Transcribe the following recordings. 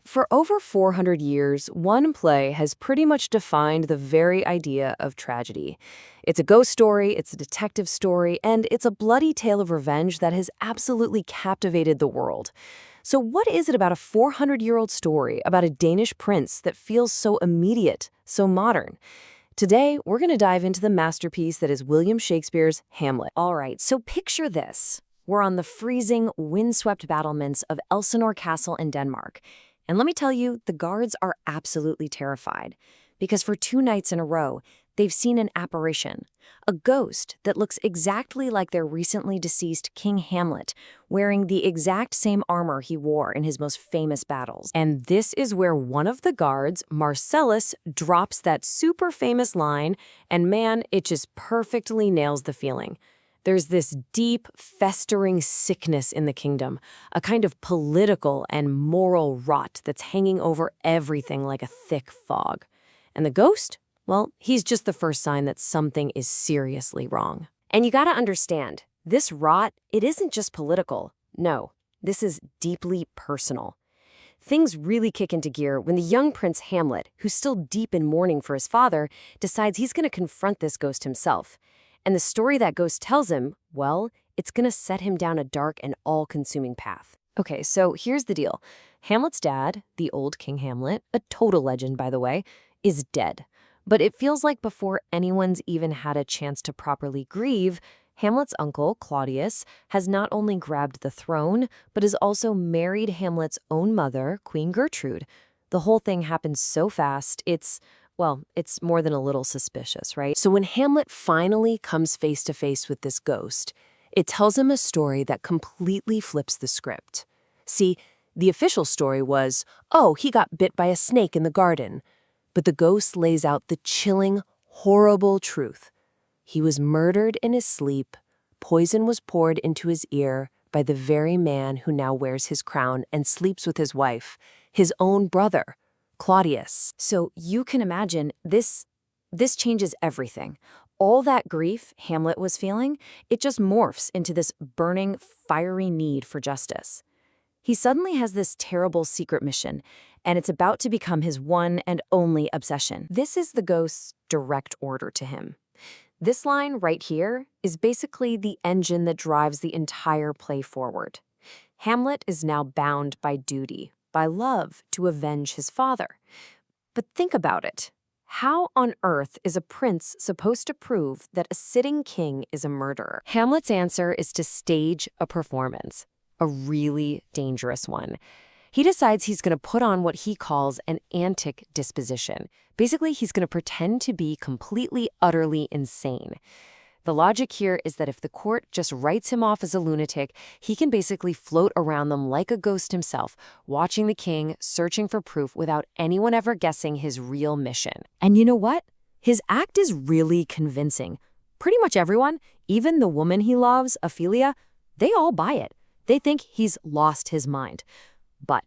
For over 400 years, one play has pretty much defined the very idea of tragedy. It's a ghost story, it's a detective story, and it's a bloody tale of revenge that has absolutely captivated the world. So what is it about a 400-year-old story about a Danish prince that feels so immediate, so modern? Today, we're going to dive into the masterpiece that is William Shakespeare's Hamlet. All right, so picture this. We're on the freezing, windswept battlements of Elsinore Castle in Denmark. And let me tell you, the guards are absolutely terrified. Because for 2 nights in a row, they've seen an apparition. A ghost that looks exactly like their recently deceased King Hamlet, wearing the exact same armor he wore in his most famous battles. And this is where one of the guards, Marcellus, drops that super famous line, and man, it just perfectly nails the feeling. There's this deep, festering sickness in the kingdom, a kind of political and moral rot that's hanging over everything like a thick fog. And the ghost? Well, he's just the first sign that something is seriously wrong. And you gotta understand, this rot, it isn't just political. No, this is deeply personal. Things really kick into gear when the young Prince Hamlet, who's still deep in mourning for his father, decides he's gonna confront this ghost himself. And the story that ghost tells him, well, it's gonna set him down a dark and all-consuming path. Okay, so here's the deal. Hamlet's dad, the old King Hamlet, a total legend by the way, is dead. But it feels like before anyone's even had a chance to properly grieve, Hamlet's uncle, Claudius, has not only grabbed the throne, but has also married Hamlet's own mother, Queen Gertrude. The whole thing happens so fast, it's more than a little suspicious, right? So when Hamlet finally comes face to face with this ghost, it tells him a story that completely flips the script. See, the official story was, oh, he got bit by a snake in the garden. But the ghost lays out the chilling, horrible truth. He was murdered in his sleep. Poison was poured into his ear by the very man who now wears his crown and sleeps with his wife, his own brother, Claudius. So you can imagine this changes everything. All that grief Hamlet was feeling, it just morphs into this burning, fiery need for justice. He suddenly has this terrible secret mission, and it's about to become his one and only obsession. This is the ghost's direct order to him. This line right here is basically the engine that drives the entire play forward. Hamlet is now bound by duty, by love, to avenge his father. But think about it. How on earth is a prince supposed to prove that a sitting king is a murderer? Hamlet's answer is to stage a performance, a really dangerous one. He decides he's going to put on what he calls an antic disposition. Basically, he's going to pretend to be completely, utterly insane. The logic here is that if the court just writes him off as a lunatic, he can basically float around them like a ghost himself, watching the king, searching for proof without anyone ever guessing his real mission. And you know what? His act is really convincing. Pretty much everyone, even the woman he loves, Ophelia, they all buy it. They think he's lost his mind. But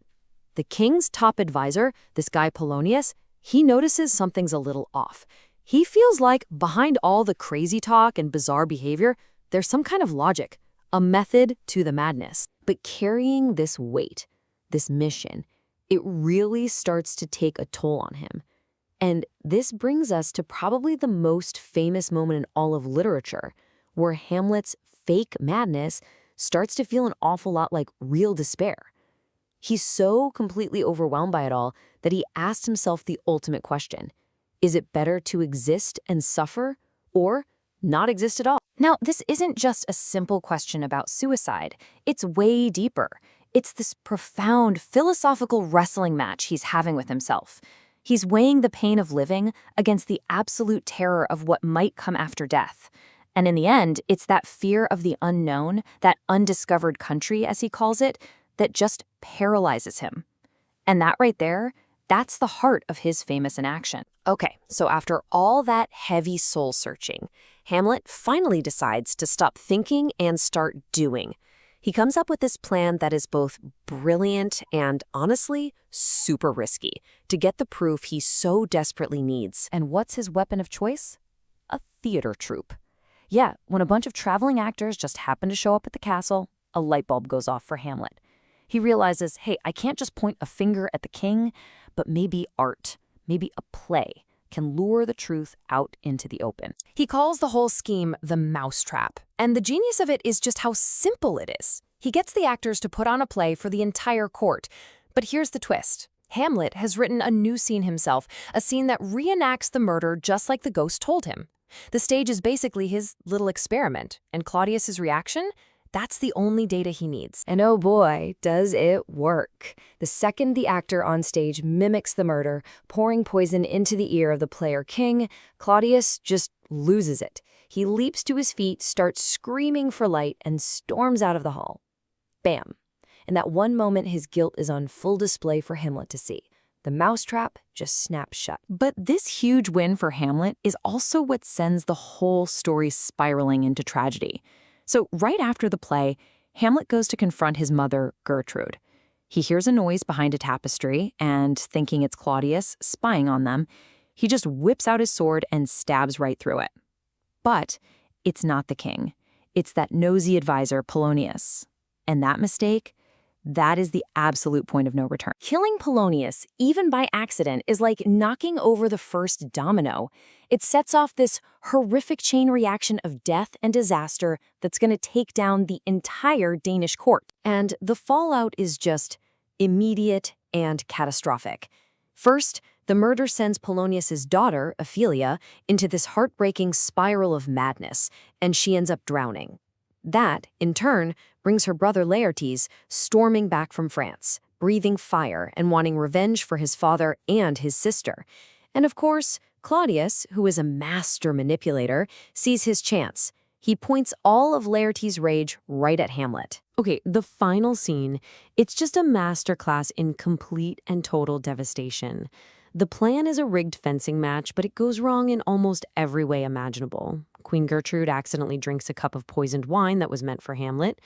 the king's top advisor, this guy Polonius, he notices something's a little off. He feels like behind all the crazy talk and bizarre behavior, there's some kind of logic, a method to the madness. But carrying this weight, this mission, it really starts to take a toll on him. And this brings us to probably the most famous moment in all of literature, where Hamlet's fake madness starts to feel an awful lot like real despair. He's so completely overwhelmed by it all that he asked himself the ultimate question. Is it better to exist and suffer or not exist at all? Now, this isn't just a simple question about suicide. It's way deeper. It's this profound philosophical wrestling match he's having with himself. He's weighing the pain of living against the absolute terror of what might come after death. And in the end, it's that fear of the unknown, that undiscovered country, as he calls it, that just paralyzes him. And that right there, that's the heart of his famous inaction. Okay, so after all that heavy soul-searching, Hamlet finally decides to stop thinking and start doing. He comes up with this plan that is both brilliant and, honestly, super risky to get the proof he so desperately needs. And what's his weapon of choice? A theater troupe. Yeah, when a bunch of traveling actors just happen to show up at the castle, a light bulb goes off for Hamlet. He realizes, hey, I can't just point a finger at the king, but maybe art, maybe a play can lure the truth out into the open. He calls the whole scheme the mousetrap, and the genius of it is just how simple it is. He gets the actors to put on a play for the entire court. But here's the twist. Hamlet has written a new scene himself, a scene that reenacts the murder just like the ghost told him. The stage is basically his little experiment, and Claudius's reaction? That's the only data he needs. And oh boy, does it work. The second the actor on stage mimics the murder, pouring poison into the ear of the player king, Claudius just loses it. He leaps to his feet, starts screaming for light, and storms out of the hall. Bam. In that one moment, his guilt is on full display for Hamlet to see. The mousetrap just snaps shut. But this huge win for Hamlet is also what sends the whole story spiraling into tragedy. So right after the play, Hamlet goes to confront his mother, Gertrude. He hears a noise behind a tapestry, and thinking it's Claudius spying on them, he just whips out his sword and stabs right through it. But it's not the king. It's that nosy advisor, Polonius. And that mistake, that is the absolute point of no return. Killing Polonius, even by accident, is like knocking over the first domino. It sets off this horrific chain reaction of death and disaster that's going to take down the entire Danish court. And the fallout is just immediate and catastrophic. First, the murder sends Polonius's daughter, Ophelia, into this heartbreaking spiral of madness, and she ends up drowning. That, in turn, brings her brother Laertes storming back from France, breathing fire and wanting revenge for his father and his sister. And of course, Claudius, who is a master manipulator, sees his chance. He points all of Laertes' rage right at Hamlet. Okay, the final scene, it's just a masterclass in complete and total devastation. The plan is a rigged fencing match, but it goes wrong in almost every way imaginable. Queen Gertrude accidentally drinks a cup of poisoned wine that was meant for Hamlet.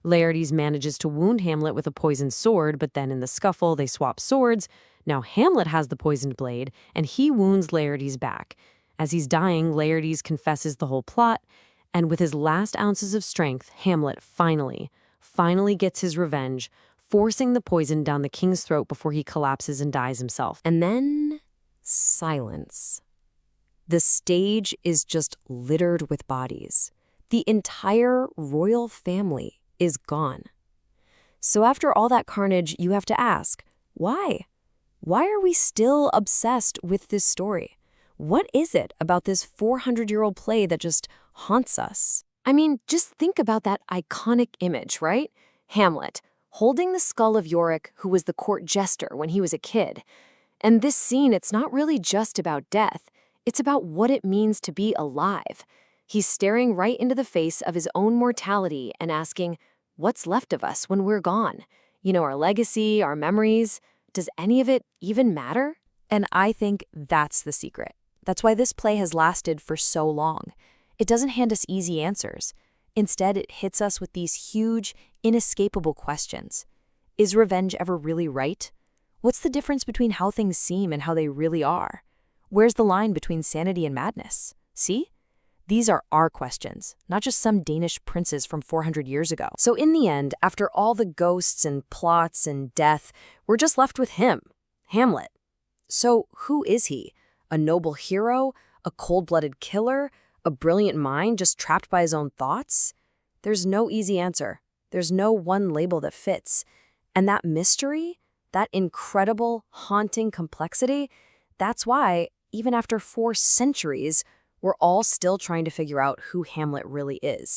Laertes manages to wound Hamlet with a poisoned sword, but then in the scuffle, they swap swords. Now Hamlet has the poisoned blade, and he wounds Laertes back. As he's dying, Laertes confesses the whole plot, and with his last ounces of strength, Hamlet finally gets his revenge, forcing the poison down the king's throat before he collapses and dies himself. And then, silence. The stage is just littered with bodies. The entire royal family is gone. So after all that carnage, you have to ask, why? Why are we still obsessed with this story? What is it about this 400-year-old play that just haunts us? I mean, just think about that iconic image, right? Hamlet, holding the skull of Yorick, who was the court jester when he was a kid. And this scene, it's not really just about death. It's about what it means to be alive. He's staring right into the face of his own mortality and asking, what's left of us when we're gone? You know, our legacy, our memories. Does any of it even matter? And I think that's the secret. That's why this play has lasted for so long. It doesn't hand us easy answers. Instead, it hits us with these huge, inescapable questions. Is revenge ever really right? What's the difference between how things seem and how they really are? Where's the line between sanity and madness? See? These are our questions, not just some Danish princes from 400 years ago. So in the end, after all the ghosts and plots and death, we're just left with him, Hamlet. So who is he? A noble hero? A cold-blooded killer? A brilliant mind just trapped by his own thoughts? There's no easy answer. There's no one label that fits. And that mystery, that incredible, haunting complexity, that's why, even after 4 centuries, we're all still trying to figure out who Hamlet really is.